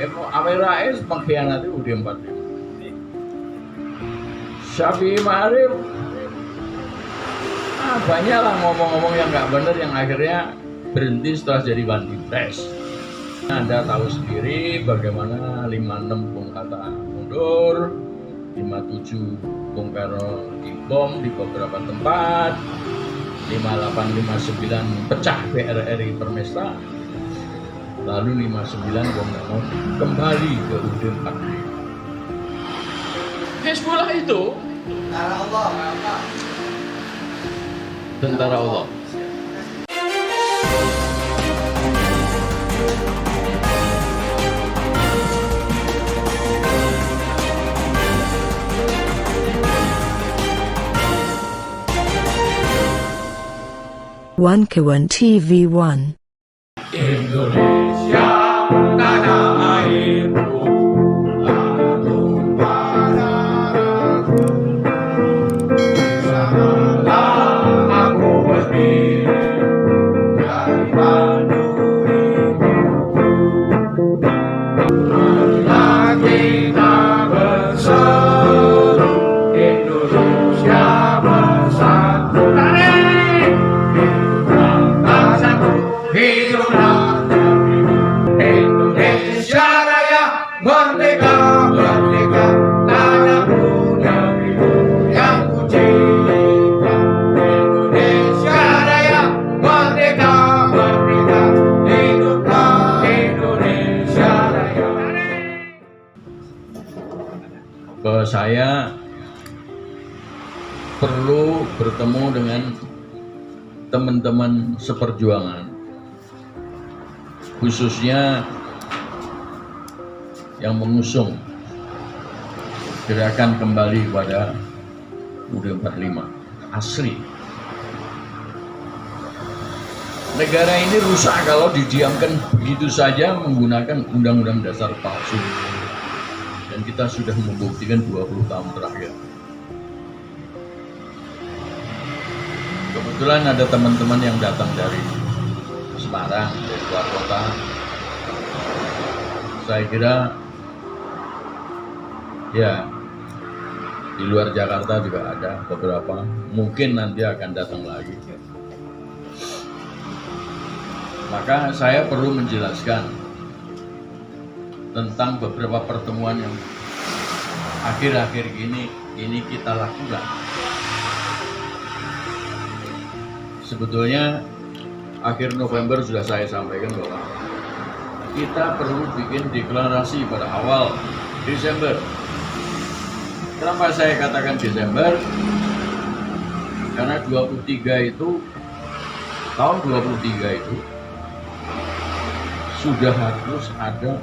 Amin Rais mengkhianati UUD 45. Syafi'i Ma'arif banyaklah ngomong-ngomong yang nggak benar yang akhirnya berhenti setelah jadi Bandimpres. Anda tahu sendiri bagaimana 56 Bung Hatta mundur, 57 Bung Karno dibom di beberapa tempat, 58-59 pecah PRRI Permesta, lalu 59 Bung Karno kembali ke UUD 45. Hizbullah itu tentara Allah. One Kawan TV One. Indonesia tanah airku, agung darahku, sanalah aku berdiri dari Bandung ibuku. Marilah kita berseru, Indonesia bersatu. Hiduplah Indonesia Raya, merdeka, merdeka, tanahku negeriku yang ku cinta. Indonesia Raya, merdeka, merdeka, hiduplah Indonesia Raya. Bahwa saya perlu bertemu dengan teman-teman seperjuangan, khususnya yang mengusung gerakan kembali pada UUD 45 asli. Negara ini rusak kalau didiamkan begitu saja menggunakan undang-undang dasar palsu, dan kita sudah membuktikan 20 tahun terakhir. Kebetulan ada teman-teman yang datang dari Semarang, dari luar kota. Saya kira ya di luar Jakarta juga ada beberapa, mungkin nanti akan datang lagi. Maka saya perlu menjelaskan tentang beberapa pertemuan yang akhir-akhir ini kita lakukan. Sebetulnya akhir November sudah saya sampaikan bahwa kita perlu bikin deklarasi pada awal Desember. Kenapa saya katakan Desember? Karena 23 itu, tahun 23 itu sudah harus ada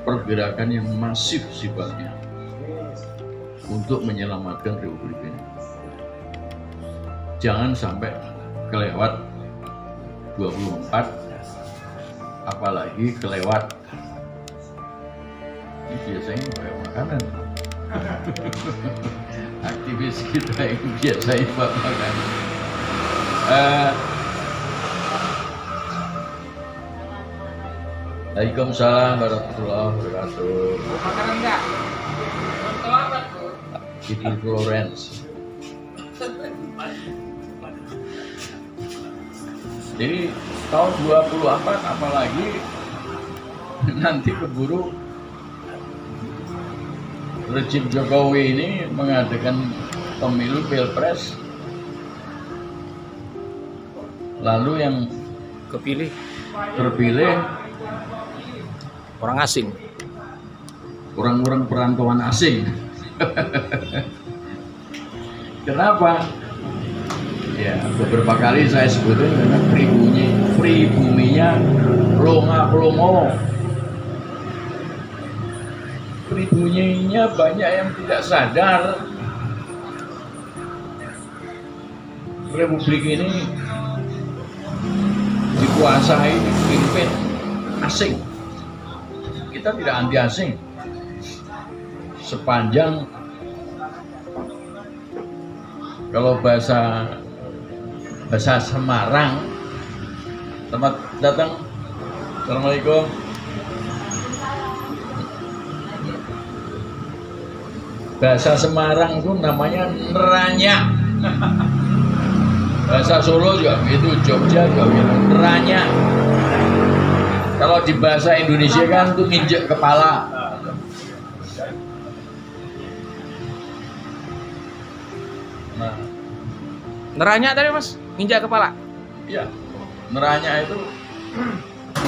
pergerakan yang masif sifatnya untuk menyelamatkan Republik ini. Jangan sampai kelewat 24, apalagi kelewat. Ini biasanya pakai makanan. Aktivis kita yang biasanya pakai makanan. Waalaikumsalam warahmatullahi wabarakatuh. Makanan enggak? Untuk apa tuh? Kiki Florence. Jadi tahun 24 apalagi nanti keburu rejim Jokowi ini mengadakan pemilu pilpres, lalu yang terpilih Orang asing. orang-orang perantauan asing. Kenapa? Ya, beberapa kali saya sebutkan karena pribuminya pelongo. Pribuminya banyak yang tidak sadar Republik ini dikuasai, dipimpin asing. Kita tidak anti asing, sepanjang kalau bahasa Semarang, selamat datang, assalamualaikum. Bahasa Semarang itu namanya neranyak. Bahasa Solo juga begitu, Jogja juga begitu, neranyak. Kalau di bahasa Indonesia kan itu nginjek kepala. Nah, Neranyak tadi mas, injak kepala. iya, neranyak itu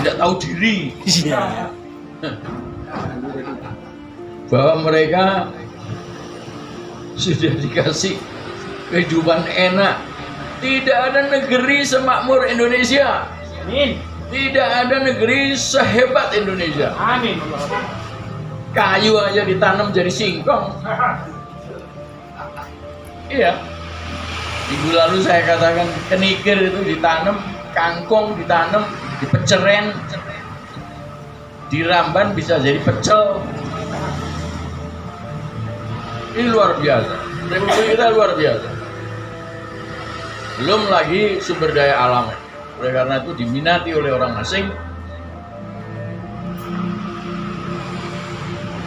tidak tahu diri. Iya. Bahwa mereka sudah dikasih kehidupan enak. Tidak ada negeri semakmur Indonesia. Amin. Tidak ada negeri sehebat Indonesia. Amin. Kayu aja ditanam jadi singkong. Iya. Minggu lalu saya katakan kenikir itu ditanam, kangkung ditanam, dipeceren, diramban bisa jadi pecel. Ini luar biasa. Republik kita luar biasa. Belum lagi sumber daya alam. Oleh karena itu diminati oleh orang asing.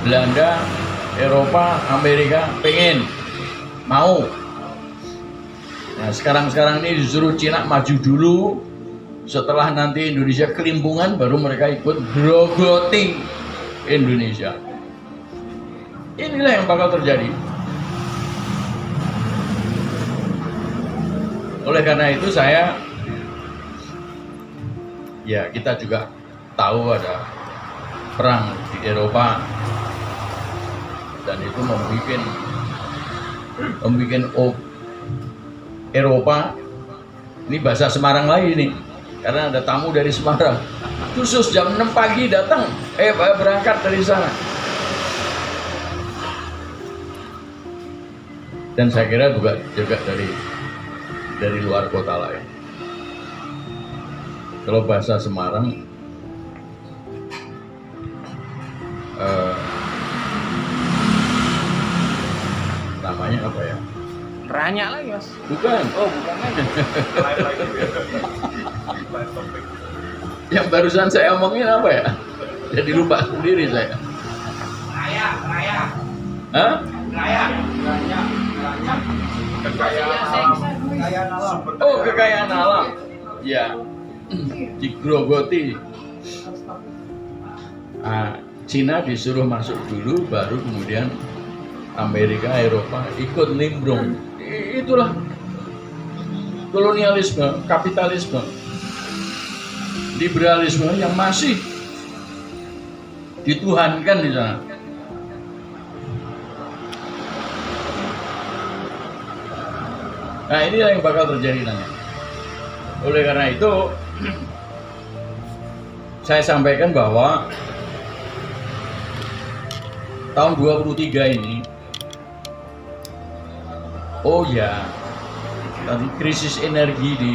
Belanda, Eropa, Amerika pengen, mau. Nah sekarang ini disuruh Cina maju dulu. Setelah nanti Indonesia kelimpungan, baru mereka ikut grogoti Indonesia. Inilah yang bakal terjadi. Oleh karena itu kita juga tahu ada perang di Eropa dan itu membuat Eropa, ini bahasa Semarang lagi nih, karena ada tamu dari Semarang, khusus jam 6 pagi datang, berangkat dari sana. Dan saya kira juga dari luar kota lain. Kalau bahasa Semarang namanya apa ya? Neranyak lagi mas. Bukan. Oh bukan lagi. Yang barusan saya omongin apa ya? Jadi lupa sendiri saya. Raya. Hah? Raya. Kekayaan alam. Oh, kekayaan alam. Ya. Digrogoti. Cina disuruh masuk dulu, baru kemudian Amerika, Eropa ikut nimbrung. Itulah kolonialisme, kapitalisme, liberalisme yang masih dituhankan di sana. Nah inilah yang bakal terjadi nanti. Oleh karena itu saya sampaikan bahwa tahun 23 ini, tadi krisis energi di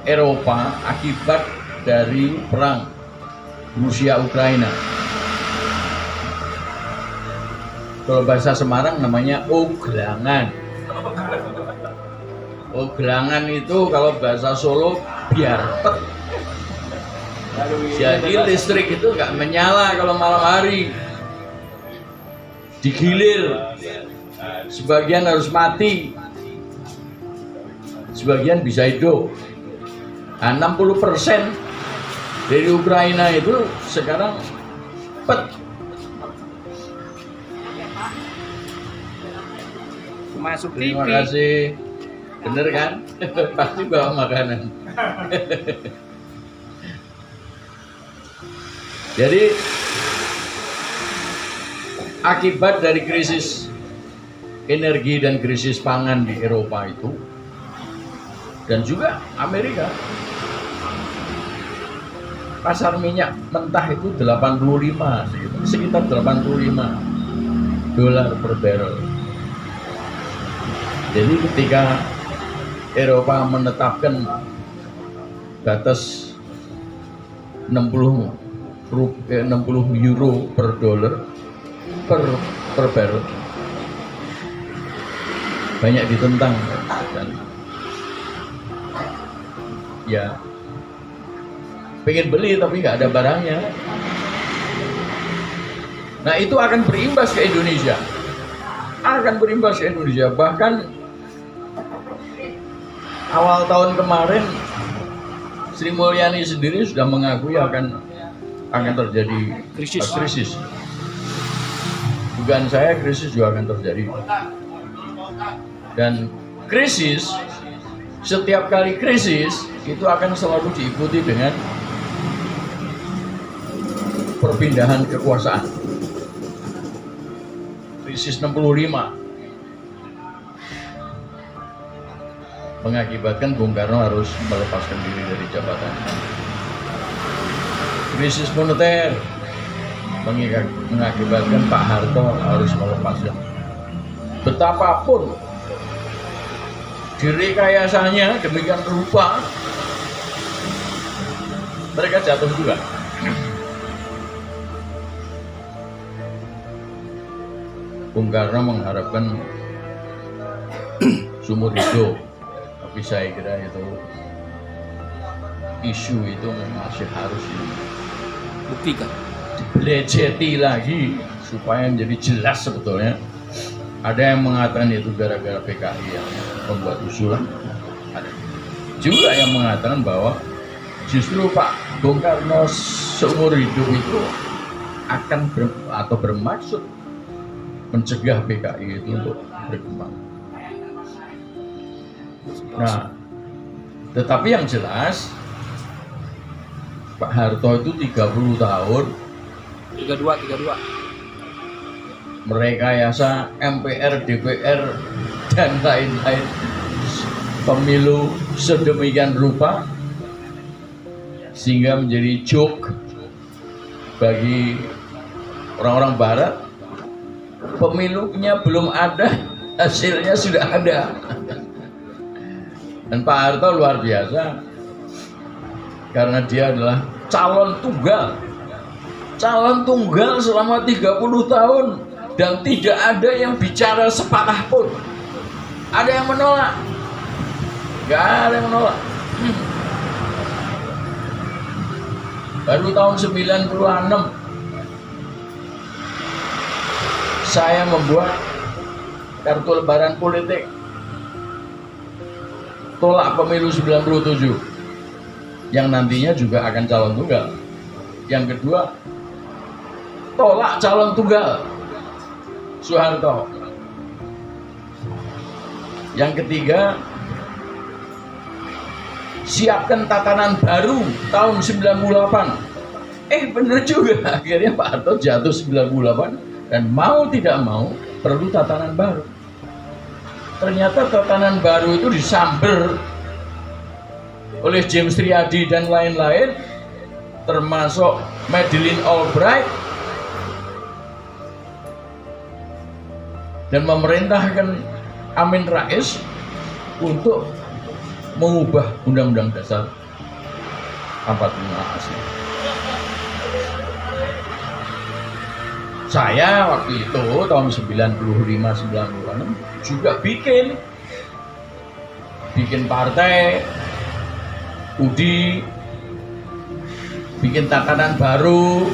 Eropa akibat dari perang Rusia Ukraina. Kalau bahasa Semarang namanya oglangan. Oglangan itu kalau bahasa Solo biarpet. Jadi listrik itu nggak menyala kalau malam hari. Digilir, sebagian harus mati, sebagian bisa hidup. Nah, 60% dari Ukraina itu sekarang pet. Masuk Terima TV. kasih. Bener kan? Pasti bawa makanan. Jadi akibat dari krisis energi dan krisis pangan di Eropa itu, dan juga Amerika, pasar minyak mentah itu 85, sekitar 85 dolar per barrel. Jadi ketika Eropa menetapkan batas 60 euro per dolar per barrel, banyak ditentang dan ya pengen beli tapi nggak ada barangnya. Nah itu akan berimbas ke Indonesia. akan berimbas ke Indonesia. Bahkan awal tahun kemarin Sri Mulyani sendiri sudah mengakui akan terjadi krisis. Dugaan saya krisis juga akan terjadi. Dan krisis, setiap kali krisis itu akan selalu diikuti dengan perpindahan kekuasaan. Krisis 65 mengakibatkan Bung Karno harus melepaskan diri dari jabatan. Krisis moneter mengakibatkan Pak Harto harus melepaskan. Betapapun direkayasanya demikian rupa, mereka jatuh juga. Bung Karno mengharapkan sumur hidup, tapi saya kira itu isu itu masih harus Buktikan. dibeleceti lagi supaya menjadi jelas sebetulnya. Ada yang mengatakan itu gara-gara PKI yang membuat usulan, ada juga yang mengatakan bahwa justru Pak Bung Karno seumur hidup itu akan bermaksud mencegah PKI itu untuk berkembang. Nah, tetapi yang jelas Pak Harto itu 30 tahun 32 merekayasa MPR, DPR dan lain-lain pemilu sedemikian rupa sehingga menjadi joke bagi orang-orang barat. Pemilunya belum ada, hasilnya sudah ada. Dan Pak Harto luar biasa karena dia adalah calon tunggal selama 30 tahun dan tidak ada yang bicara sepatah pun. Ada yang menolak? Gak ada yang menolak. Baru tahun 96 saya membuat kartu lebaran politik tolak pemilu 97 yang nantinya juga akan calon tunggal. Yang kedua, tolak calon tunggal Soeharto. Yang ketiga, siapkan tatanan baru tahun 98. Bener juga, akhirnya Pak Harto jatuh 98 dan mau tidak mau perlu tatanan baru. Ternyata tatanan baru itu disamber oleh James Riyadi dan lain-lain, termasuk Madeleine Albright, dan memerintahkan Amin Rais untuk mengubah Undang-Undang Dasar 45 asli. Saya waktu itu tahun 95-96 juga bikin partai, UDI, bikin tatanan baru,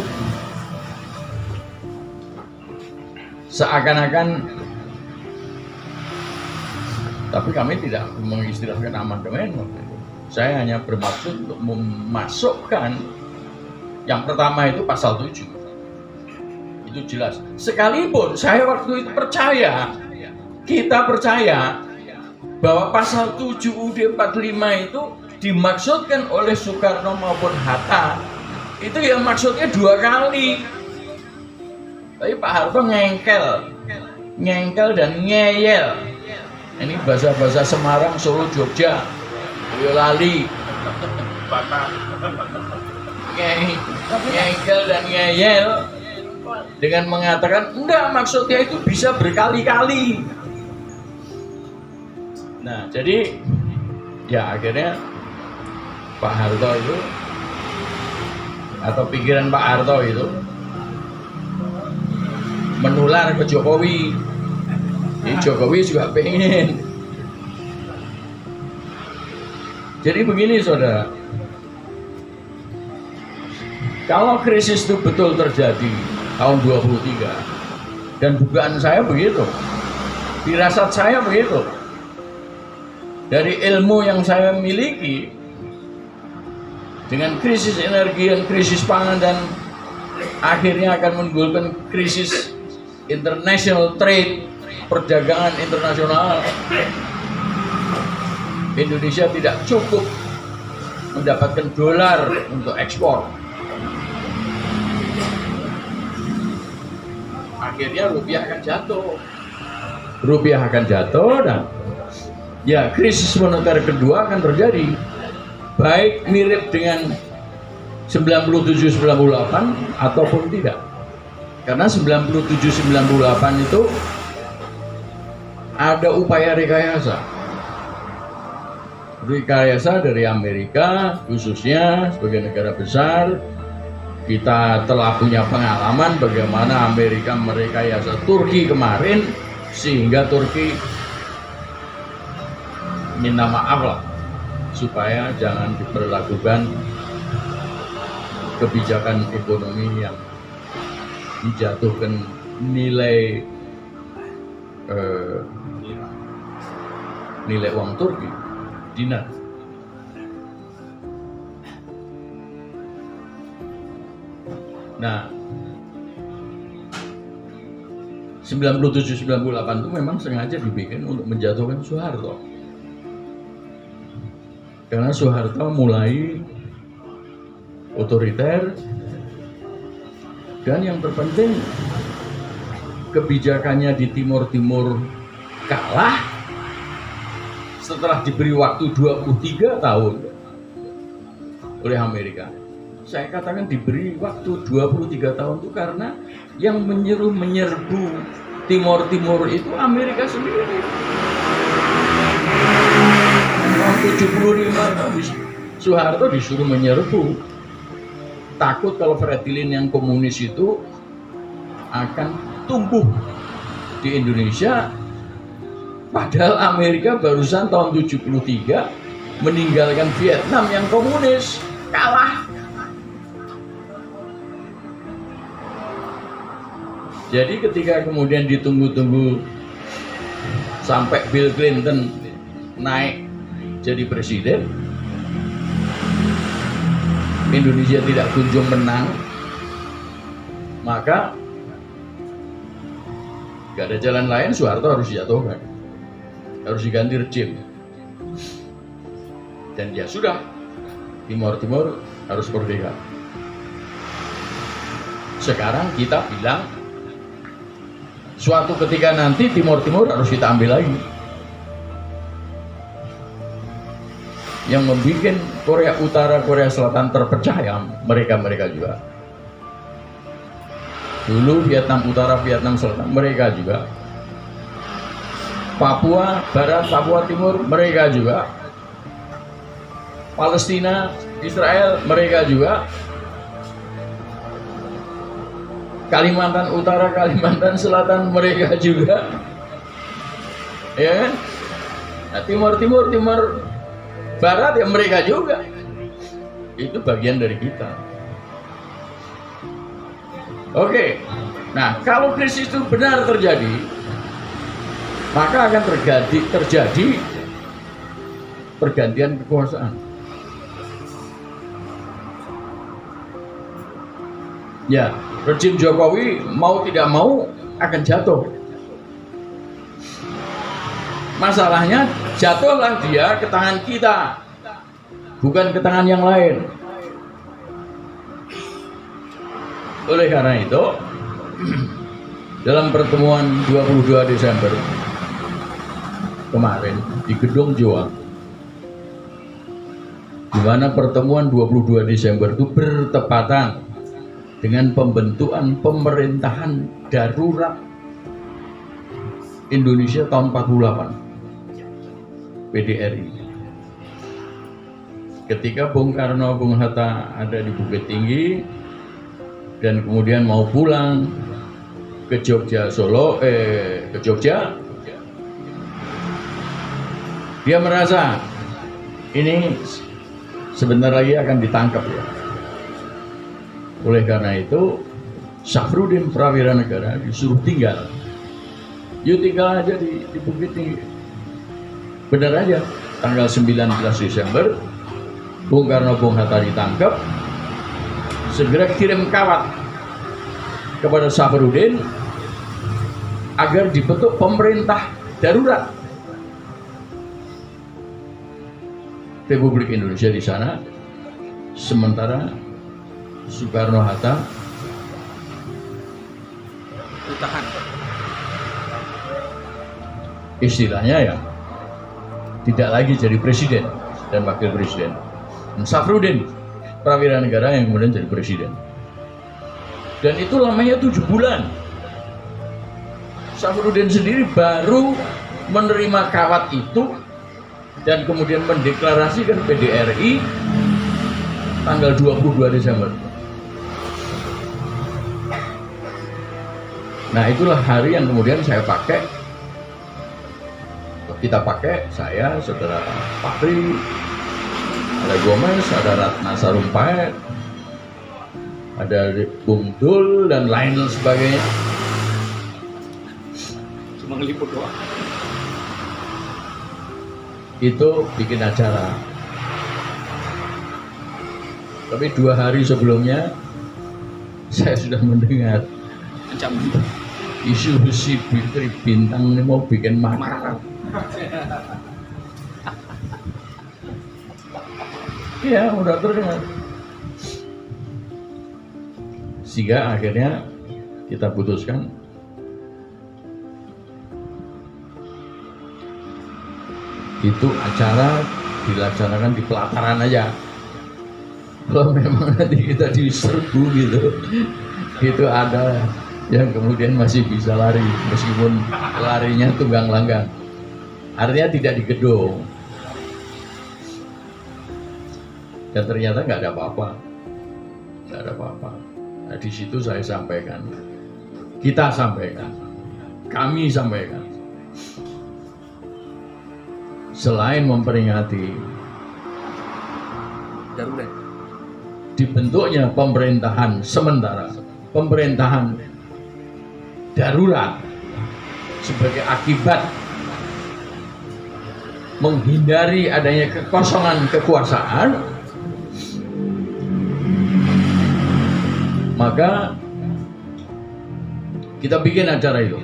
seakan-akan, tapi kami tidak mengistilahkan amandemen waktu itu. Saya hanya bermaksud untuk memasukkan yang pertama itu pasal 7. Itu jelas. Sekalipun saya waktu itu kita percaya bahwa pasal 7 UUD 45 itu dimaksudkan oleh Soekarno maupun Hatta, itu ya maksudnya 2 kali. Tapi Pak Harto ngengkel dan ngeyel. Ini bahasa-bahasa Semarang, Solo, Jogja, Boyolali, ngengkel dan ngeyel dengan mengatakan enggak, maksudnya itu bisa berkali-kali. Nah, jadi ya akhirnya Pak Harto itu, atau pikiran Pak Harto itu menular ke Jokowi. Jadi Jokowi juga pengen. Jadi begini saudara, kalau krisis itu betul terjadi tahun 23, dan dugaan saya begitu, Firasat saya begitu. Dari ilmu yang saya miliki, dengan krisis energi dan krisis pangan dan akhirnya akan menimbulkan krisis international trade, perdagangan internasional. Indonesia tidak cukup mendapatkan dolar untuk ekspor. Akhirnya rupiah akan jatuh. Rupiah akan jatuh dan ya krisis moneter kedua akan terjadi. Baik mirip dengan 97-98 ataupun tidak. Karena 97-98 itu ada upaya rekayasa. Rekayasa dari Amerika khususnya sebagai negara besar. Kita telah punya pengalaman bagaimana Amerika merekayasa Turki kemarin sehingga Turki minta maaf lah supaya jangan diperlakukan kebijakan ekonomi yang menjatuhkan nilai nilai uang Turki, dinar. Nah, 97-98 itu memang sengaja dibikin untuk menjatuhkan Soeharto. Karena Soeharto mulai otoriter dan yang terpenting kebijakannya di Timur Timur kalah setelah diberi waktu 23 tahun oleh Amerika. Saya katakan diberi waktu 23 tahun itu karena yang menyerbu Timur Timur itu Amerika sendiri. Tahun 75 Soeharto disuruh menyerbu, takut kalau Fredilin yang komunis itu akan tumbuh di Indonesia, padahal Amerika barusan tahun 73 meninggalkan Vietnam yang komunis, kalah. Jadi ketika kemudian ditunggu-tunggu sampai Bill Clinton naik jadi presiden, Indonesia tidak kunjung menang, maka gak ada jalan lain, Soeharto harus dijatuhkan, harus diganti rejim. Dan ya sudah, Timur Timur harus merdeka. Sekarang kita bilang suatu ketika nanti Timur Timur harus kita ambil lagi. Yang membuat Korea Utara, Korea Selatan terpecah ya mereka juga. Dulu Vietnam Utara, Vietnam Selatan mereka juga. Papua Barat, Papua Timur mereka juga. Palestina, Israel mereka juga. Kalimantan Utara, Kalimantan Selatan mereka juga, ya. Nah, Timur Barat ya mereka juga. Itu bagian dari kita. Oke. Nah, kalau krisis itu benar terjadi, maka akan terjadi pergantian kekuasaan. Ya, rejim Jokowi mau tidak mau akan jatuh. Masalahnya jatuhlah dia ke tangan kita, bukan ke tangan yang lain. Oleh karena itu, dalam pertemuan 22 Desember kemarin di Gedung Joa, di mana pertemuan 22 Desember itu bertepatan dengan pembentukan pemerintahan darurat Indonesia tahun 48 PDRI. Ketika Bung Karno, Bung Hatta ada di Bukit Tinggi dan kemudian mau pulang ke Jogja, ke Jogja, dia merasa ini sebentar lagi akan ditangkap ya. Oleh karena itu, Syafruddin Prawira Negara disuruh tinggal Yuk tinggal aja di Bukit Tinggi. Bener aja, tanggal 19 Desember, Bung Karno Bung Hatta ditangkap, segera kirim kawat kepada Safrudin agar dibentuk pemerintah darurat Republik Indonesia di sana, sementara Soekarno Hatta Ditahan. istilahnya ya tidak lagi jadi presiden dan wakil presiden. Safrudin prawira negara yang kemudian jadi presiden. Dan itu lamanya 7 bulan. Safrudin sendiri baru menerima kawat itu dan kemudian mendeklarasikan PDRI tanggal 22 Desember. Nah, itulah hari yang kemudian kita pakai, saya, saudara Fakri, ada Gomez, ada Ratna Sarumpait, ada Bung Dul dan lain sebagainya. Cuma ngeliput doang. Itu bikin acara. Tapi 2 hari sebelumnya saya sudah mendengar Ancaman. isu si Fitri Bintang ini mau bikin makar. Iya, udah terdengar. Sehingga akhirnya kita putuskan itu acara dilaksanakan di pelataran aja. Kalau memang nanti kita diserbu gitu, itu ada yang kemudian masih bisa lari meskipun larinya tunggang langgang. Artinya tidak di gedung. Dan ternyata nggak ada apa-apa, nggak ada apa-apa. Nah, di situ saya sampaikan, kita sampaikan, kami sampaikan, selain memperingati Darurat. dibentuknya pemerintahan sementara, pemerintahan darurat sebagai akibat menghindari adanya kekosongan kekuasaan, maka kita bikin acara itu.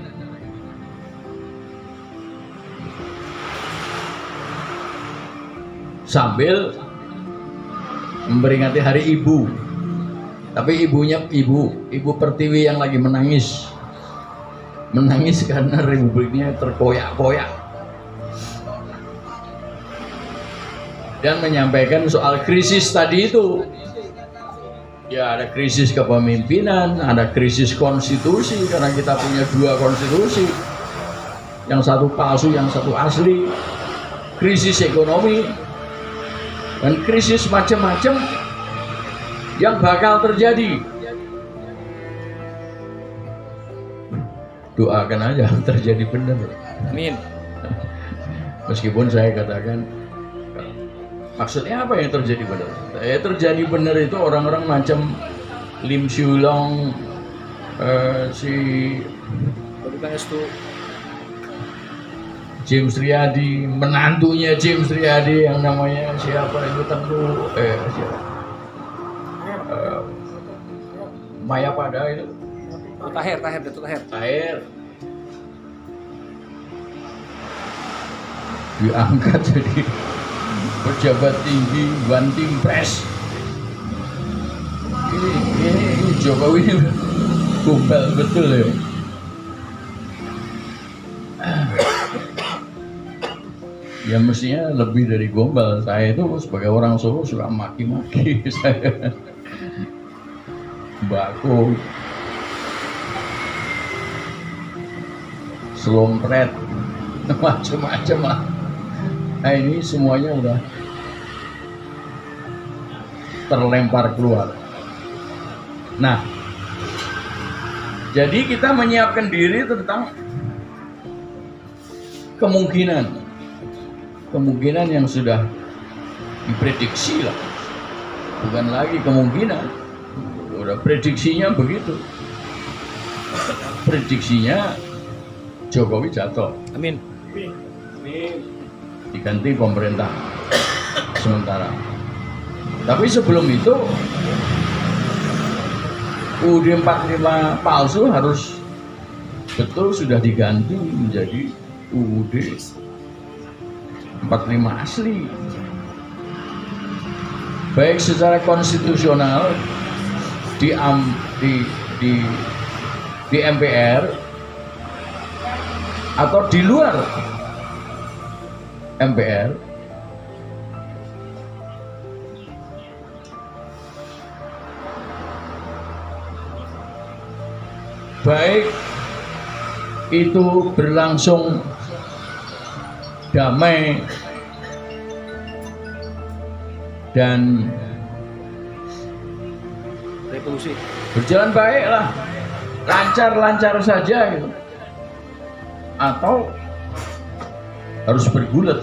Sambil memperingati Hari Ibu, tapi ibunya ibu Pertiwi yang lagi menangis karena republiknya terkoyak-koyak, dan menyampaikan soal krisis tadi itu. Ya, ada krisis kepemimpinan, ada krisis konstitusi karena kita punya 2 konstitusi, yang satu palsu, yang satu asli, krisis ekonomi, dan krisis macam-macam yang bakal terjadi. Doakan aja terjadi benar. Amin. Meskipun saya katakan, maksudnya apa yang terjadi benar? Terjadi benar itu orang-orang macam Lim Siulong, si Bukan itu James Riyadi, menantunya James Riyadi yang namanya siapa itu tentu Maya Pada itu Datuk Tahir. Tahir diangkat jadi pejabat tinggi Banting Press. Ini Jokowi ini gombal betul ya. Ya mestinya lebih dari gombal. Saya itu sebagai orang Solo suka maki-maki saya. Bako, selompret, macam-macam lah. Nah, ini semuanya udah terlempar keluar. Nah, jadi kita menyiapkan diri tentang kemungkinan yang sudah diprediksi lah, bukan lagi kemungkinan, udah prediksinya begitu. Prediksinya Jokowi jatuh. Amin. Diganti pemerintah sementara. Tapi sebelum itu UUD 45 palsu harus betul sudah diganti menjadi UUD 45 asli. Baik secara konstitusional di MPR atau di luar MPR, baik itu berlangsung damai dan Revolusi. berjalan baik lah, lancar-lancar saja gitu, atau harus bergulat.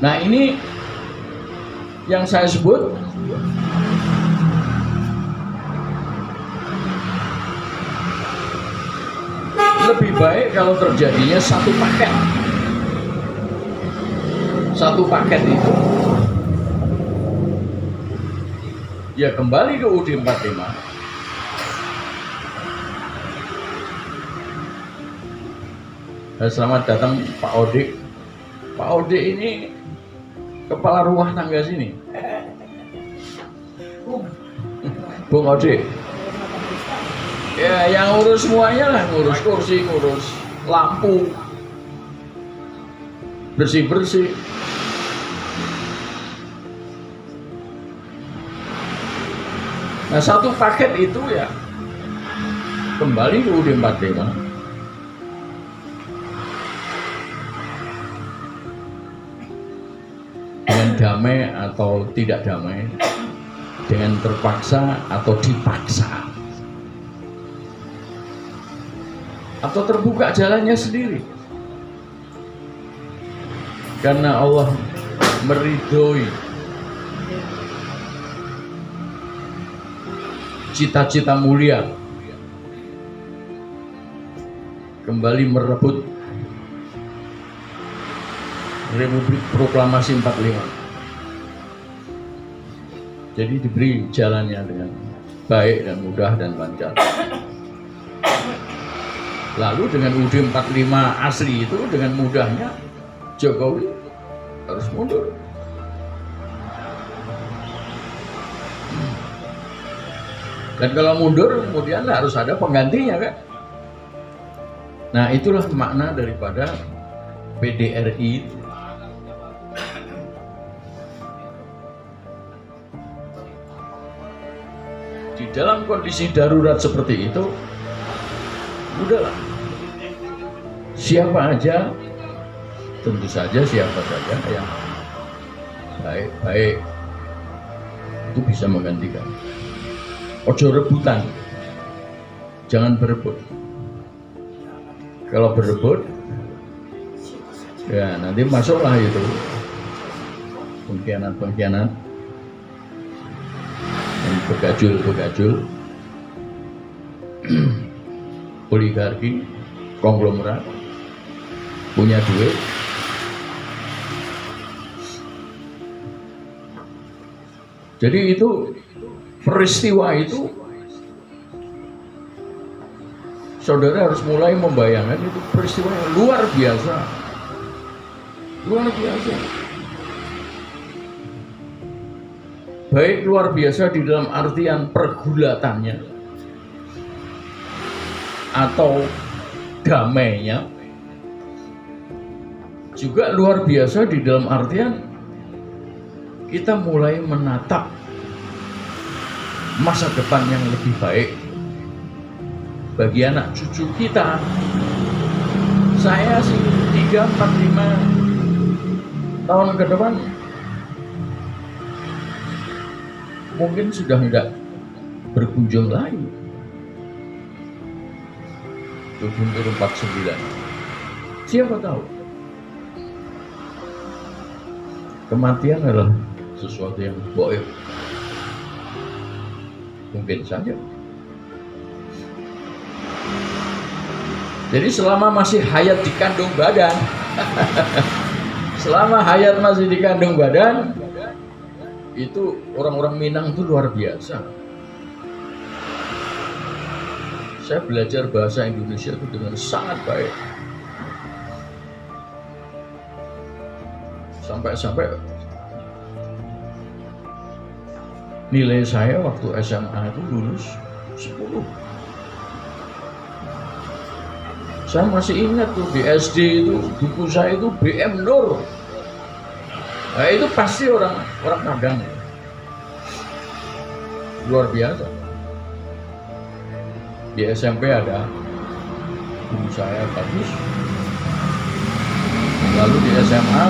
Nah ini yang saya sebut lebih baik kalau terjadinya satu paket itu ya kembali ke UUD 45. Selamat datang Pak Odik. Pak Odik ini kepala rumah tangga sini. Bung Odik. Ya yang ngurus semuanya lah, ngurus kursi, ngurus lampu, bersih-bersih. Nah satu paket itu ya kembali ke UUD 45. Dengan damai atau tidak damai, dengan terpaksa atau dipaksa, atau terbuka jalannya sendiri, karena Allah meridhoi cita-cita mulia kembali merebut Republik Proklamasi 45. Jadi diberi jalannya dengan baik dan mudah dan lancar. Lalu dengan UUD 45 asli itu dengan mudahnya Jokowi harus mundur. Dan kalau mundur kemudian harus ada penggantinya kan. Nah itulah makna daripada PDRI. Di dalam kondisi darurat seperti itu, udahlah. Siapa aja, tentu saja siapa saja yang baik-baik itu bisa menggantikan. Ojo rebutan, jangan berebut. Kalau berebut, ya nanti masuklah itu pengkhianat dan begajul oligarki, konglomerat, punya duit. Jadi itu peristiwa itu saudara harus mulai membayangkan itu peristiwa yang luar biasa. Baik luar biasa di dalam artian pergulatannya atau damainya, juga luar biasa di dalam artian kita mulai menatap masa depan yang lebih baik bagi anak cucu kita. Saya sih 3, 4, 5 tahun ke depan mungkin sudah tidak berkunjung lagi. Guntur 49. Siapa tahu? Kematian adalah sesuatu yang goib. Mungkin saja. Jadi selama masih hayat di kandung badan, selama hayat masih di kandung badan, itu orang-orang Minang itu luar biasa. Saya belajar bahasa Indonesia itu dengan sangat baik. Sampai-sampai nilai saya waktu SMA itu lulus 10. Saya masih ingat tuh di SD itu buku saya itu BM Nur. Nah, itu pasti orang Padang. Luar biasa. Di SMP ada guru saya bagus. Lalu di SMA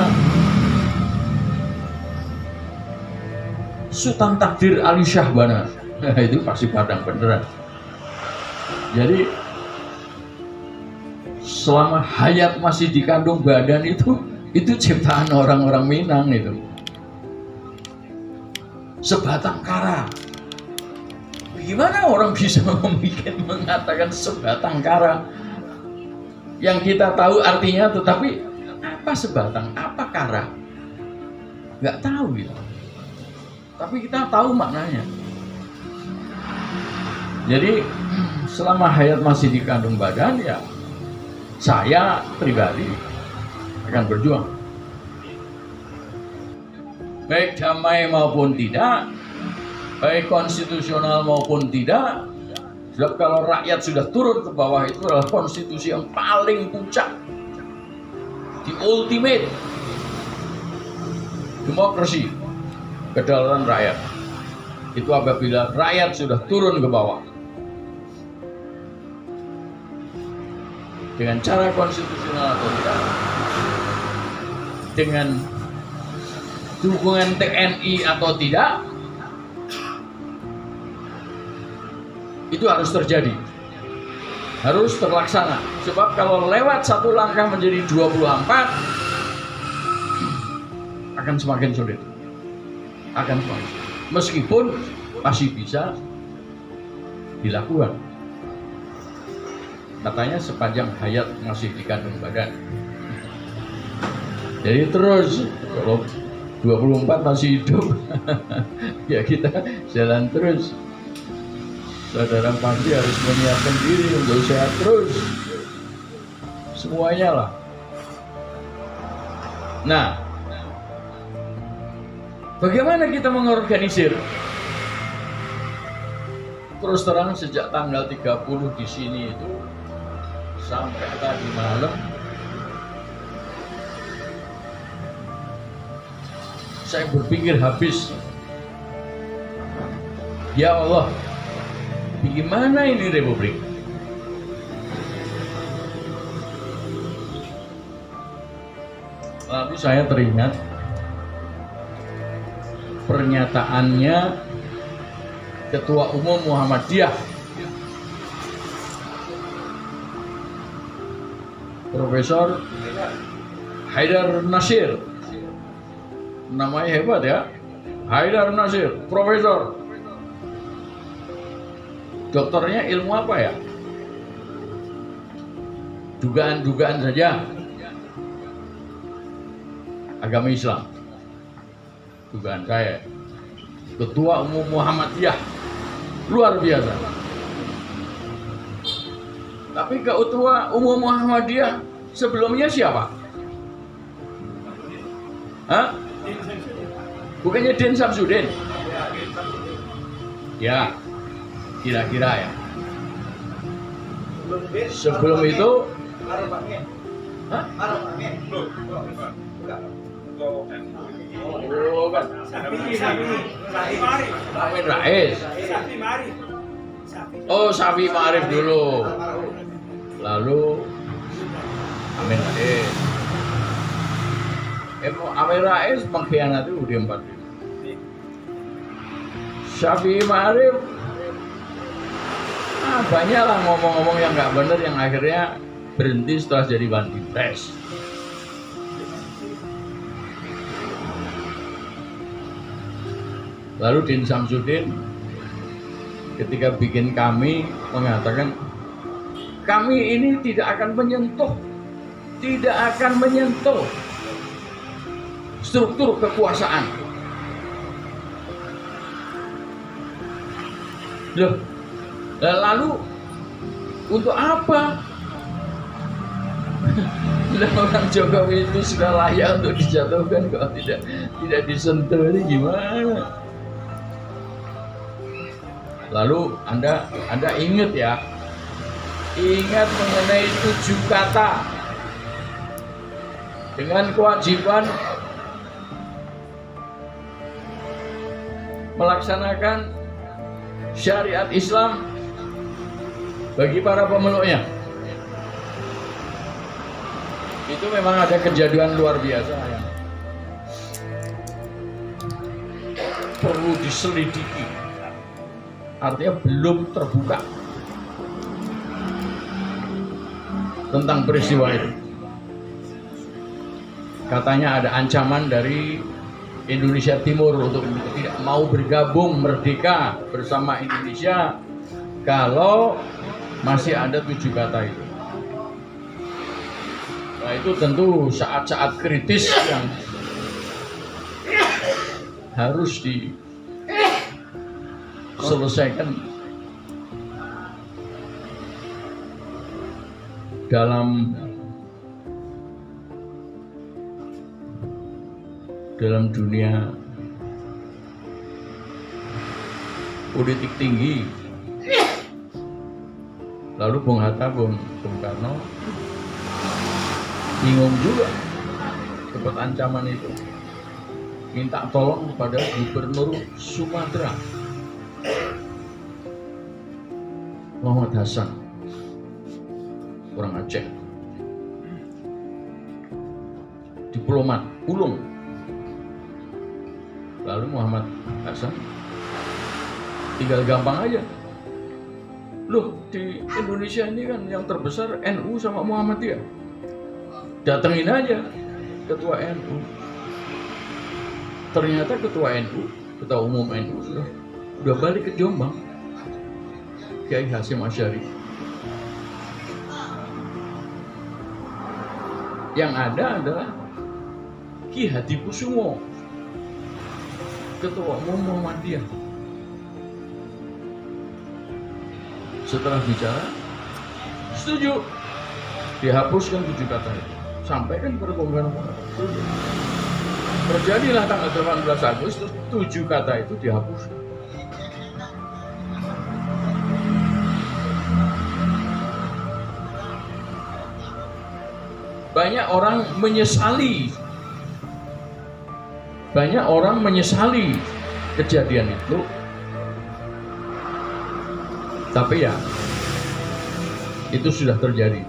Sultan Takdir Ali Syahbana. Itu pasti Padang beneran. Jadi selama hayat masih di kandung badan itu ciptaan orang-orang Minang itu. Sebatang kara. Gimana orang bisa mengatakan sebatang kara? Yang kita tahu artinya, tetapi apa sebatang, apa kara? Nggak tahu gitu. Tapi kita tahu maknanya. Jadi selama hayat masih di kandung badan, ya saya pribadi akan berjuang. Baik damai maupun tidak, baik konstitusional maupun tidak. Sebab kalau rakyat sudah turun ke bawah, itu adalah konstitusi yang paling puncak, the ultimate demokrasi, kedaulatan rakyat. Itu apabila rakyat sudah turun ke bawah dengan cara konstitusional atau tidak, dengan dukungan TNI atau tidak, itu harus terjadi, harus terlaksana. Sebab kalau lewat satu langkah menjadi 24, akan semakin sulit, akan semakin sulit. Meskipun masih bisa dilakukan, katanya sepanjang hayat masih di kandung badan. Jadi terus kalau 24 masih hidup ya kita jalan terus. Saudara pasti harus menyiapkan diri untuk sehat terus, semuanya lah. Nah, bagaimana kita mengorganisir? Terus terang sejak tanggal 30 di sini itu sampai tadi malam saya berpikir habis. Ya Allah, bagaimana ini Republik? Lalu saya teringat pernyataannya Ketua Umum Muhammadiyah, Profesor Haidar Nasir. Namanya hebat ya, Haidar Nasir, Profesor. Doktornya ilmu apa ya? Dugaan-dugaan saja. Agama Islam. Dugaan saya. Ketua Umum Muhammadiyah. Luar biasa. Tapi Ketua Umum Muhammadiyah sebelumnya siapa? Hah? Bukannya Den Samsudin? Ya, kira-kira ya. Sebelum itu, hah? Oh, kan? Amin Rais. Oh, Safi Ma'arif dulu. Lalu Amin Rais. Amin Rais mengkhianati UUD 45. Safi Ma'arif banyaklah ngomong-ngomong yang nggak benar, yang akhirnya berhenti setelah jadi Bandimpres. Lalu Din Samsudin ketika bikin Kami mengatakan, kami ini tidak akan menyentuh struktur kekuasaan. Loh, lalu untuk apa? Orang Jokowi itu sudah layak untuk dijatuhkan, kalau tidak disentuh, ini gimana? Lalu Anda ingat ya, ingat mengenai 7 kata dengan kewajiban melaksanakan syariat Islam bagi para pemeluknya. Itu memang ada kejadian luar biasa yang perlu diselidiki, artinya belum terbuka tentang peristiwa itu. Katanya ada ancaman dari Indonesia Timur untuk tidak mau bergabung merdeka bersama Indonesia kalau masih ada 7 kata itu. Nah, itu tentu saat-saat kritis yang harus diselesaikan dalam dunia politik tinggi. Lalu Bung Hatta, Bung Karno bingung juga dapat ancaman itu, minta tolong kepada Gubernur Sumatera Muhammad Hasan, orang Aceh, diplomat ulung. Lalu Muhammad Hasan tinggal gampang aja, loh di Indonesia ini kan yang terbesar NU sama Muhammadiyah, datengin aja ketua NU. Ternyata ketua NU, ketua umum NU sudah balik ke Jombang, Kiai Hasyim Asy'ari. Yang ada adalah Ki Hadikusumo, ketua umum Muhammadiyah. Setelah bicara, setuju dihapuskan 7 kata itu. Sampaikan kepada Bung setuju. Terjadilah tanggal 18 Agustus 7 kata itu dihapuskan. Banyak orang menyesali kejadian itu. Tapi ya, itu sudah terjadi.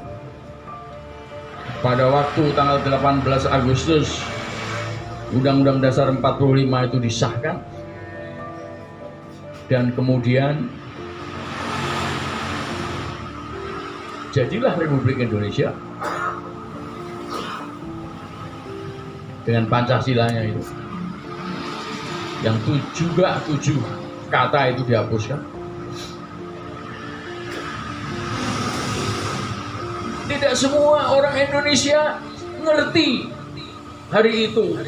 Pada waktu tanggal 18 Agustus Undang-Undang Dasar 45 itu disahkan, dan kemudian jadilah Republik Indonesia dengan Pancasilanya itu, yang juga 7 kata itu dihapuskan. Tidak semua orang Indonesia ngerti hari itu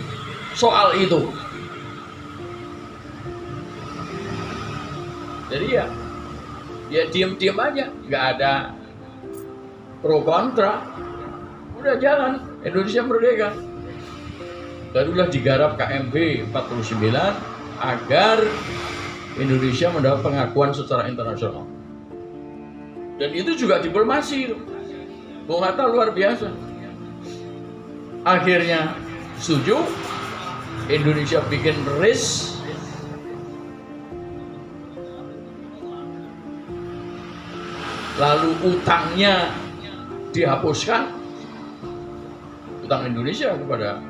soal itu. Jadi ya diam-diam aja, nggak ada pro kontra, udah jalan Indonesia merdeka. Barulah digarap KMB 49 agar Indonesia mendapat pengakuan secara internasional. Dan itu juga diplomasi. Bung Hatta luar biasa. Akhirnya setuju, Indonesia bikin RIS, lalu utangnya dihapuskan, utang Indonesia kepada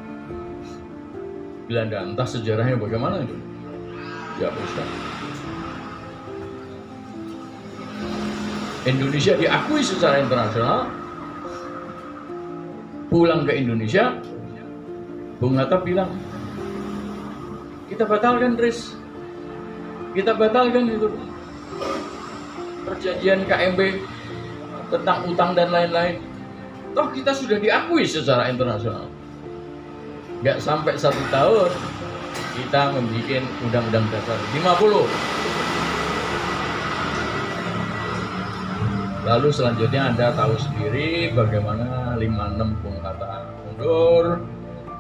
Belanda, entah sejarahnya bagaimana itu dihapuskan. Indonesia diakui secara internasional. Pulang ke Indonesia, Bung Hatta bilang, kita batalkan RIS, kita batalkan itu perjanjian KMB tentang utang dan lain-lain. Toh kita sudah diakui secara internasional. Nggak sampai 1 tahun kita membuat undang-undang dasar 50. Lalu selanjutnya Anda tahu sendiri bagaimana 56 Bung Hatta mundur,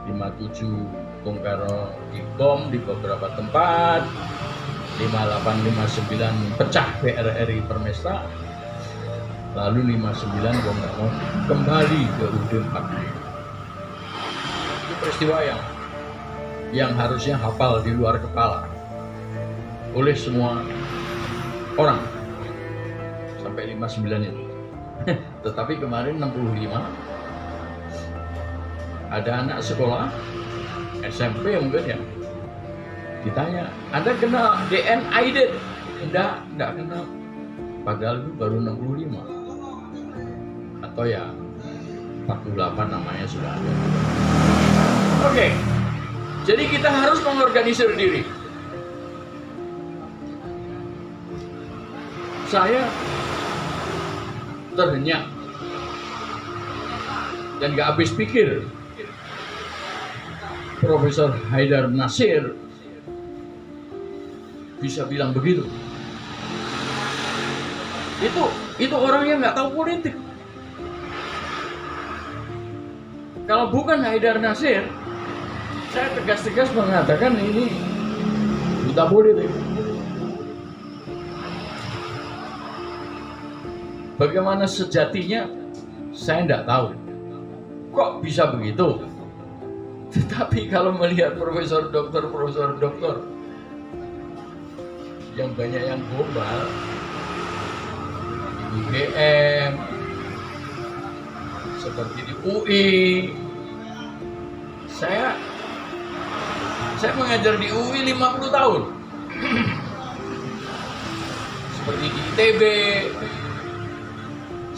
57 Bung Karno dibom di beberapa tempat, 58-59 pecah PRRI Permesta, lalu 59 Bung Karno kembali ke UUD 45. Itu peristiwa yang harusnya hafal di luar kepala oleh semua orang sampai 59 itu. Tetapi kemarin 65 ada anak sekolah SMP mungkin ya ditanya, Anda kenal DN Aidit? Enggak kenal. Padahal itu baru 65 atau ya 48 namanya sudah ada. Oke. Jadi kita harus mengorganisir diri. Saya terhenyak dan gak habis pikir Profesor Haidar Nasir bisa bilang begitu. Itu orang yang nggak tahu politik. Kalau bukan Haidar Nasir, saya tegas-tegas mengatakan ini buta politik. Bagaimana sejatinya, saya tidak tahu. Kok bisa begitu? Tetapi kalau melihat profesor doktor yang banyak yang gombal, di UGM, seperti di UI, saya mengajar di UI 50 tahun, seperti di ITB,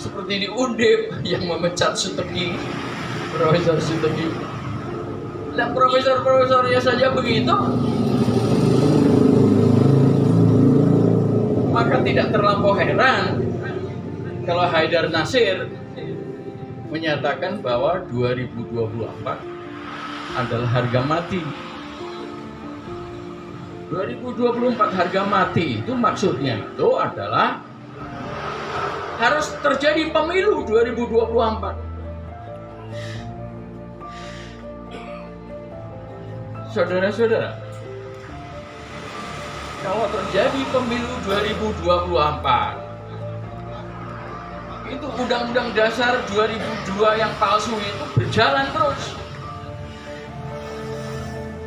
seperti di Undip yang memecat Suteki, Profesor Suteki. Dan profesor-profesornya saja begitu, maka tidak terlampau heran kalau Haidar Nasir menyatakan bahwa 2024 adalah harga mati. 2024 harga mati itu maksudnya itu adalah harus terjadi pemilu 2024. Saudara-saudara, kalau terjadi pemilu 2024, itu Undang-Undang Dasar 2002 yang palsu itu berjalan terus,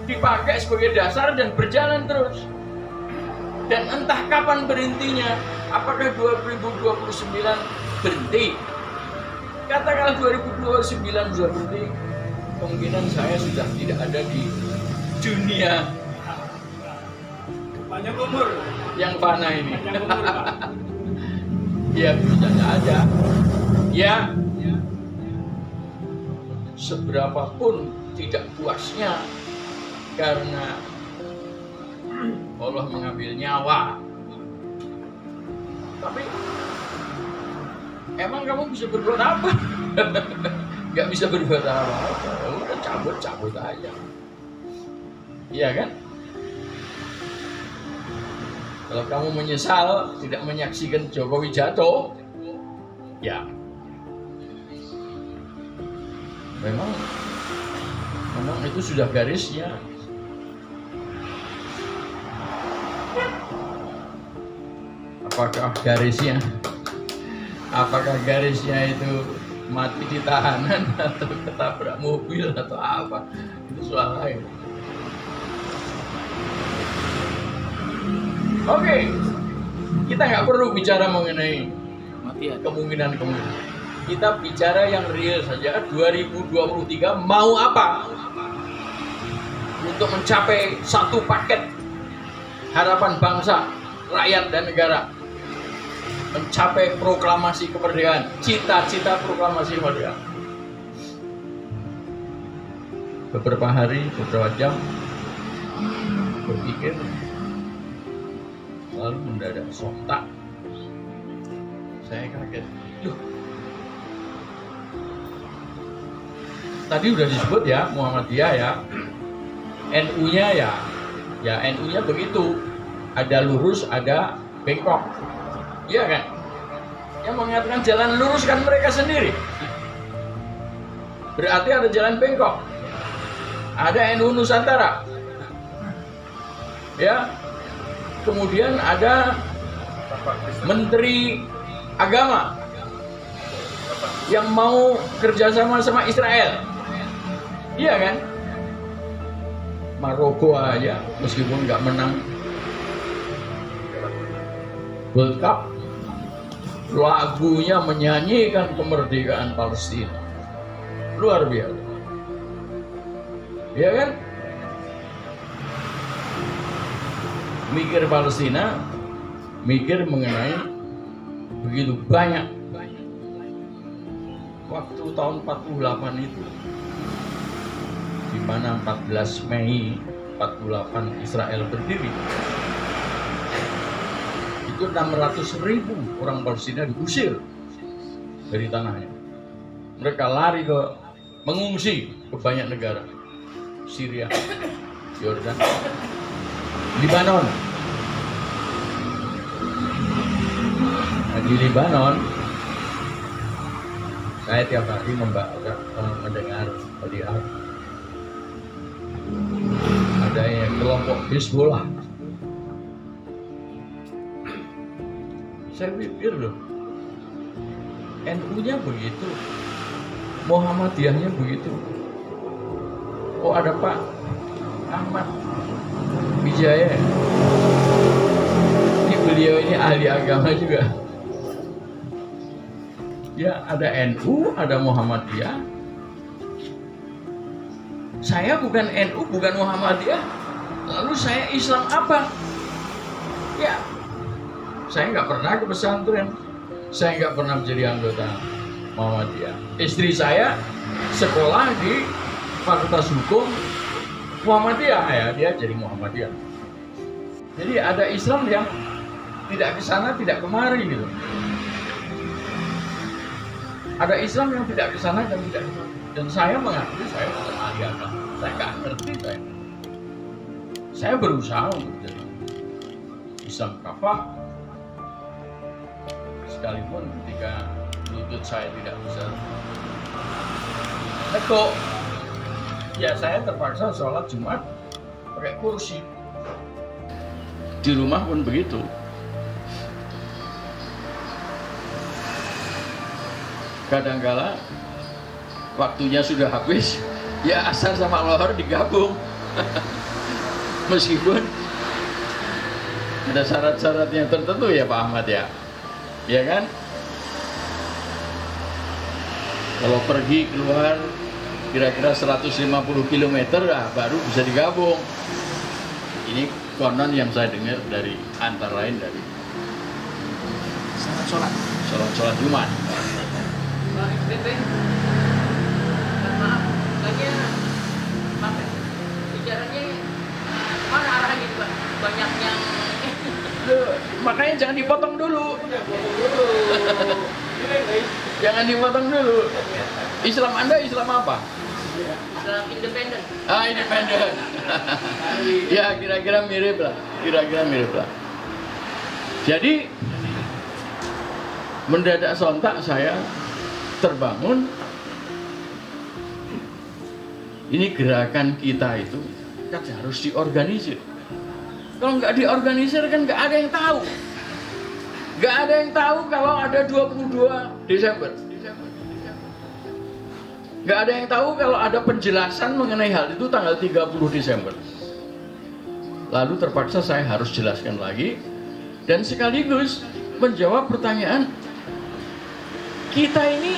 dipakai sebagai dasar dan berjalan terus. Dan entah kapan berhentinya, apakah 2029 berhenti? Katakanlah 2029 sudah berhenti, kemungkinan saya sudah tidak ada di dunia Banyak umur. yang fana ini. Ya bisa aja. Ya, seberapapun tidak puasnya karena Allah mengambil nyawa, tapi emang kamu bisa berbuat apa? Gak bisa berbuat apa-apa. Udah cabut aja. Iya kan? Kalau kamu menyesal tidak menyaksikan Jokowi jatuh, ya memang itu sudah garisnya. Apakah garisnya itu mati di tahanan atau ketabrak mobil atau apa, itu soal lain. Oke, kita nggak perlu bicara mengenai kemungkinan. Kita bicara yang real saja. 2023 mau apa untuk mencapai satu paket harapan bangsa, rakyat dan negara, mencapai proklamasi kemerdekaan, cita-cita proklamasi kemerdekaan. Beberapa hari, beberapa jam berpikir, Lalu mendadak sontak saya kaget. Loh, tadi udah disebut ya Muhammadiyah ya, NU-nya ya NU-nya begitu, ada lurus ada bengkok, iya kan? Yang mengatakan jalan lurus kan mereka sendiri, berarti ada jalan bengkok, ada NU Nusantara, ya. Kemudian ada Menteri Agama yang mau kerjasama sama Israel, iya kan? Maroko aja meskipun nggak menang World Cup, lagunya menyanyikan kemerdekaan Palestina, luar biasa, iya kan? Mikir Palestina, mikir mengenai begitu banyak. Waktu tahun 48 itu, di mana 14 Mei 48 Israel berdiri, itu 600.000 orang Palestina diusir dari tanahnya. Mereka lari mengungsi ke banyak negara, Syria, Yordan, Libanon. Nah, di Libanon saya tiap hari mendengar melihat ada yang kelompok Hizbullah. Saya pikir loh, NU-nya begitu, Muhammadiyahnya begitu. Oh, ada Pak Ahmad Wijaya. Ini beliau ini ahli agama juga. Ya, ada NU, ada Muhammadiyah. Saya bukan NU, bukan Muhammadiyah. Lalu saya Islam apa? Ya, saya nggak pernah ke pesantren. Saya nggak pernah menjadi anggota Muhammadiyah. Istri saya sekolah di Fakultas Hukum Muhammadiyah, ya, dia jadi Muhammadiyah. Jadi ada Islam yang tidak ke sana, tidak kemari gitu. Ada Islam yang tidak ke sana dan tidak ke sana. Dan saya mengakui saya bukan ahli agama. Saya nggak ngerti saya. Saya berusaha untuk jadi Islam kafah. Sekalipun ketika lutut saya tidak bisa tegak, ya saya terpaksa sholat Jumat pakai kursi. Di rumah pun begitu. Kadangkala waktunya sudah habis, ya asar sama lohor digabung. Meskipun ada syarat-syaratnya tertentu ya Pak Ahmad ya. Ya kan? Kalau pergi keluar kira-kira 150 km lah baru bisa digabung. Ini konon yang saya dengar dari antara lain dari sholat Jumat. Maaf, bicaranya mana arahnya gitu Pak? Banyak yang Makanya jangan dipotong dulu. Jangan dipotong dulu. Islam Anda Islam apa? Islam independen. Ah, independen. Ya kira-kira mirip lah. Jadi mendadak sontak saya terbangun. Ini gerakan kita itu kan harus diorganisir. Kalau nggak diorganisir kan nggak ada yang tahu. Nggak ada yang tahu kalau ada 22 Desember. Nggak ada yang tahu kalau ada penjelasan mengenai hal itu tanggal 30 Desember. Lalu terpaksa saya harus jelaskan lagi dan sekaligus menjawab pertanyaan, kita ini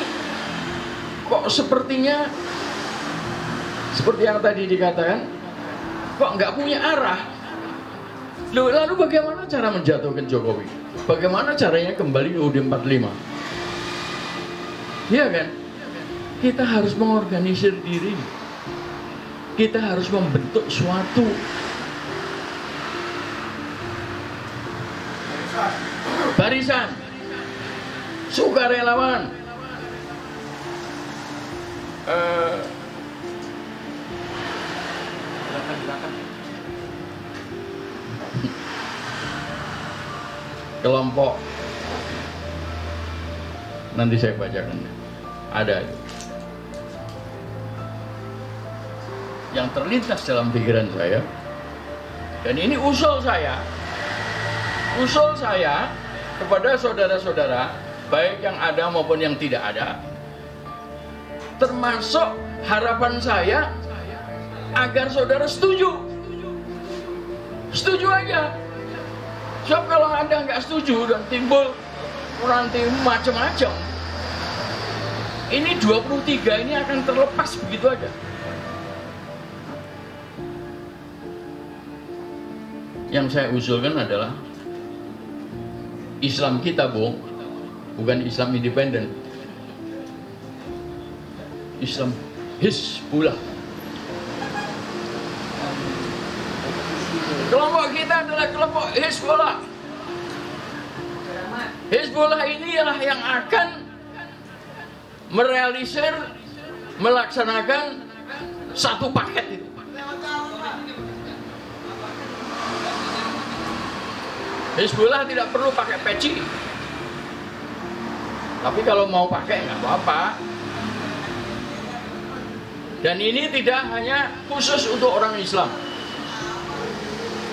kok sepertinya seperti yang tadi dikatakan, kok nggak punya arah. Lalu bagaimana cara menjatuhkan Jokowi? Bagaimana caranya kembali ke UUD 45? Iya kan? Kita harus mengorganisir diri. Kita harus membentuk suatu barisan, sukarelawan, Gerakan-gerakan. kelompok, nanti saya bacakan, ada itu yang terlintas dalam pikiran saya, dan ini usul saya kepada saudara-saudara baik yang ada maupun yang tidak ada, termasuk harapan saya agar saudara setuju aja. Sebab kalau Anda nggak setuju dan timbul nanti macam-macam, ini 23 ini akan terlepas begitu aja. Yang saya usulkan adalah Islam kita, Bung, bukan Islam independen. Islam Hizbullah. Kelompok kita adalah kelompok Hizbullah. Hizbullah ini ialah yang akan merealisir, melaksanakan satu paket itu. Hizbullah tidak perlu pakai peci, tapi kalau mau pakai nggak apa-apa. Dan ini tidak hanya khusus untuk orang Islam.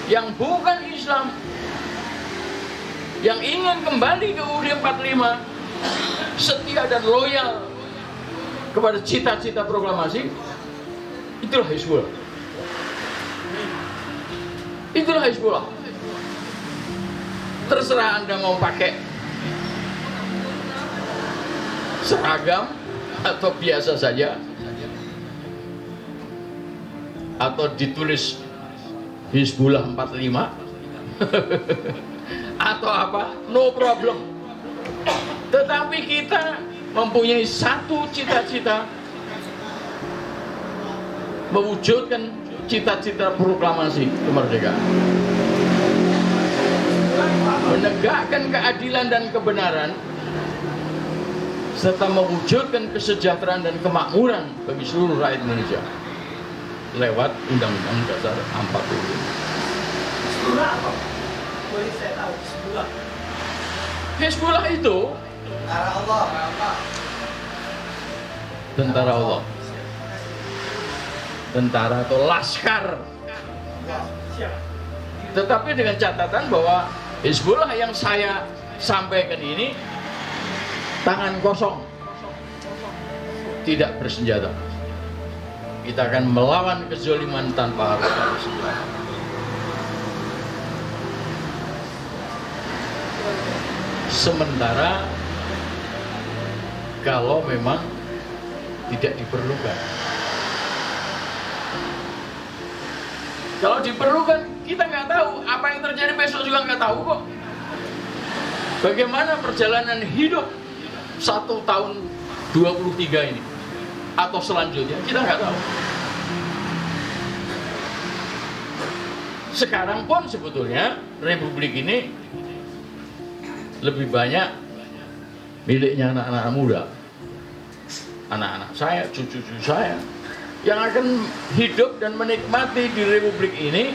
Yang bukan Islam, yang ingin kembali ke UUD 45, setia dan loyal kepada cita-cita proklamasi, itulah Hizbullah. Itulah Hizbullah. Terserah Anda mau pakai seragam atau biasa saja, atau ditulis Hizbullah 45 atau apa, no problem. Tetapi kita mempunyai satu cita-cita, mewujudkan cita-cita proklamasi kemerdekaan, menegakkan keadilan dan kebenaran, serta mewujudkan kesejahteraan dan kemakmuran bagi seluruh rakyat Indonesia lewat Undang-Undang Dasar 45. Hizbullah apa? Boleh saya tahu Hizbullah? Hizbullah itu Tentara Allah. tentara Allah, tentara atau laskar. Siap. Tetapi dengan catatan bahwa Hizbullah yang saya sampaikan ini tangan kosong, tidak bersenjata. Kita akan melawan kezaliman tanpa harus bersenjata. Sementara kalau memang tidak diperlukan. Kalau diperlukan, kita nggak tahu apa yang terjadi besok, juga nggak tahu kok. Bagaimana perjalanan hidup 1 tahun 23 ini atau selanjutnya, kita nggak tahu. Sekarang pun sebetulnya Republik ini lebih banyak miliknya anak-anak muda, anak-anak saya, cucu-cucu saya, yang akan hidup dan menikmati di Republik ini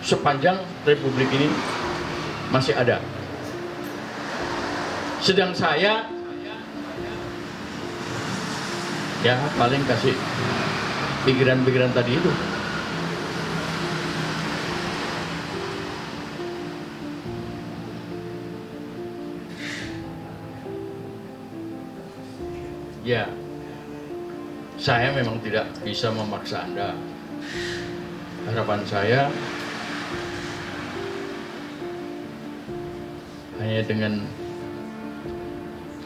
sepanjang Republik ini masih ada. Sedang saya ya paling kasih pikiran-pikiran tadi itu. Ya, saya memang tidak bisa memaksa Anda. Harapan saya hanya dengan,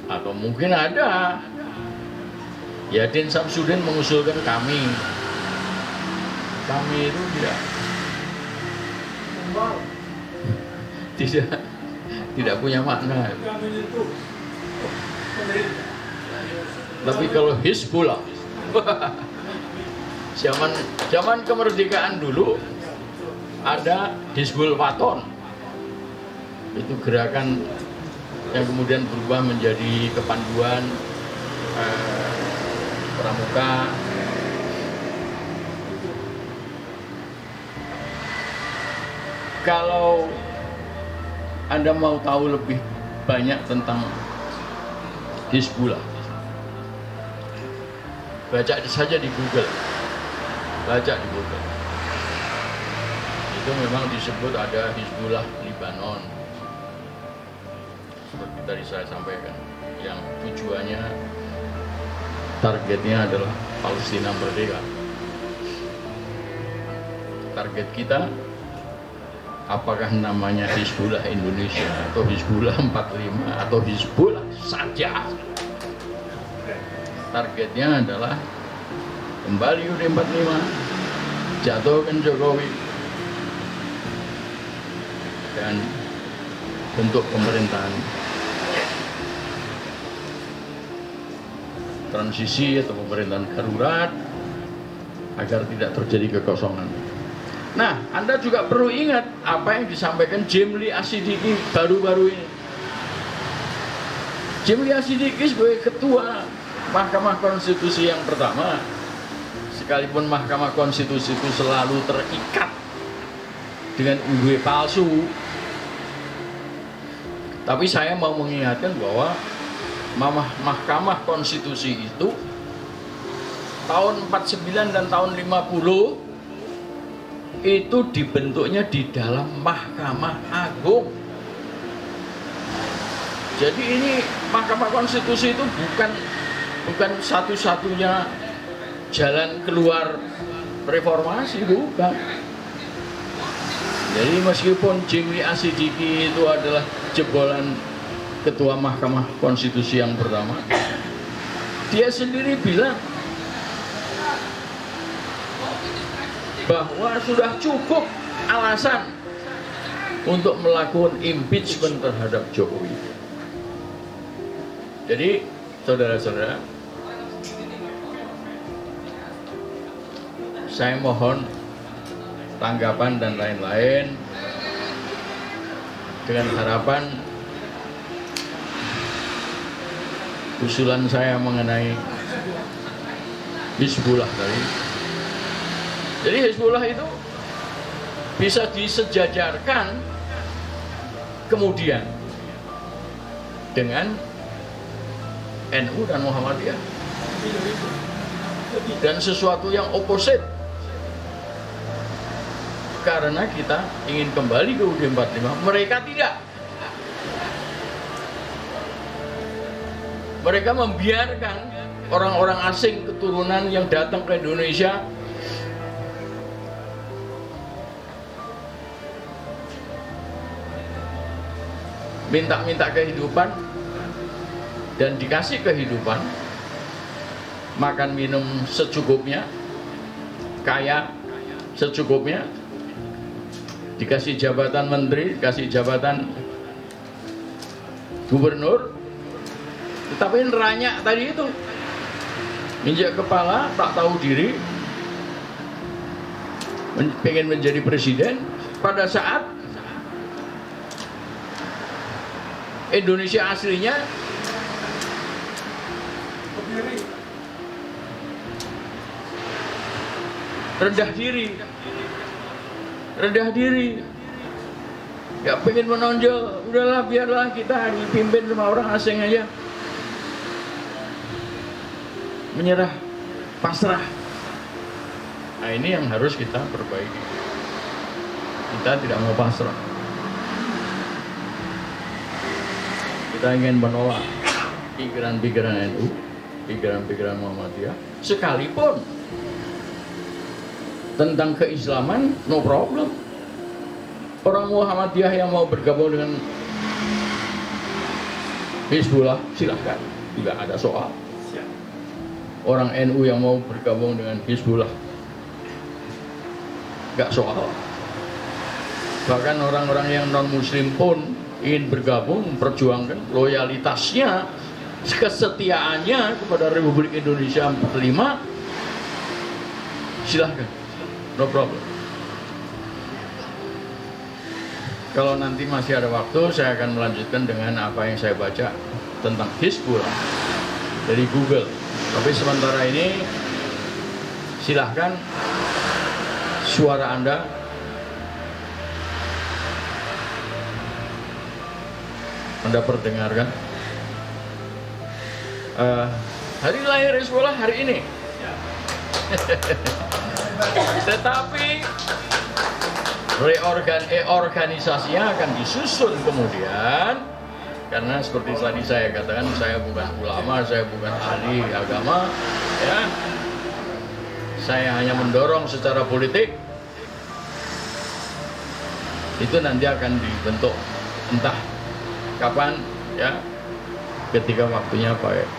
atau mungkin ada, ya Din Samsudin mengusulkan kami itu tidak punya makna. Tapi kalau Hizbullah, zaman kemerdekaan dulu ada Hizbul Waton, Itu gerakan yang kemudian berubah menjadi kepanduan pramuka. Kalau Anda mau tahu lebih banyak tentang Hizbullah, baca saja di Google. Baca di Google. Itu memang disebut ada Hizbullah Libanon. Seperti tadi saya sampaikan, yang tujuannya, targetnya adalah Palestina merdeka. Target kita, apakah namanya Hizbullah Indonesia atau Hizbullah 45 atau Hizbullah saja, targetnya adalah kembali UUD 45, jatuhkan Jokowi, dan bentuk pemerintahan transisi atau pemerintahan darurat agar tidak terjadi kekosongan. Nah, Anda juga perlu ingat apa yang disampaikan Jimli Asidiki baru-baru ini. Jimli Asidiki sebagai ketua Mahkamah Konstitusi yang pertama, sekalipun Mahkamah Konstitusi itu selalu terikat dengan UUD palsu, tapi saya mau mengingatkan bahwa Mahkamah Konstitusi itu tahun 49 dan tahun 50 itu dibentuknya di dalam Mahkamah Agung. Jadi ini Mahkamah Konstitusi itu bukan satu-satunya jalan keluar reformasi, bukan. Jadi meskipun Jimli Asidiki itu adalah jebolan ketua Mahkamah Konstitusi yang pertama, dia sendiri bilang bahwa sudah cukup alasan untuk melakukan impeachment terhadap Jokowi. Jadi, saudara-saudara, saya mohon tanggapan dan lain-lain dengan harapan usulan saya mengenai Hizbullah tadi. Jadi Hizbullah itu bisa disejajarkan kemudian dengan NU dan Muhammadiyah, dan sesuatu yang oposit, karena kita ingin kembali ke UUD 45, mereka tidak. Mereka membiarkan orang-orang asing keturunan yang datang ke Indonesia minta-minta kehidupan dan dikasih kehidupan, makan minum secukupnya, kaya secukupnya, dikasih jabatan menteri, dikasih jabatan gubernur, tetapi neranyak tadi itu injak kepala, tak tahu diri, pengen menjadi presiden pada saat Indonesia aslinya rendah diri, ya pengen menonjol, udahlah biarlah kita dipimpin sama orang asing aja, menyerah, pasrah. Nah, ini yang harus kita perbaiki. Kita tidak mau pasrah. Kita ingin menolak pikiran-pikiran NU, pikiran-pikiran Muhammadiyah, sekalipun tentang keislaman, no problem. Orang Muhammadiyah yang mau bergabung dengan Hizbullah, silahkan, tidak ada soal. Orang NU yang mau bergabung dengan Hizbullah, nggak soal. Bahkan orang-orang yang non-muslim pun ingin bergabung, memperjuangkan loyalitasnya, kesetiaannya kepada Republik Indonesia 45, silahkan, no problem. Kalau nanti masih ada waktu, saya akan melanjutkan dengan apa yang saya baca tentang Hizbullah dari Google. Tapi sementara ini silahkan suara Anda perdengarkan. Hari lahir Hizbullah hari ini. Tetapi organisasinya akan disusun kemudian, karena seperti tadi saya katakan, saya bukan ulama, saya bukan ahli agama, ya. Saya hanya mendorong secara politik. Itu nanti akan dibentuk entah kapan, ya, ketika waktunya baik.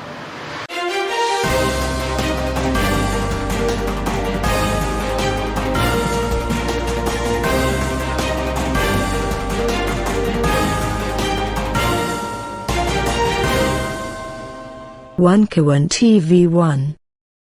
One Kawan TV 1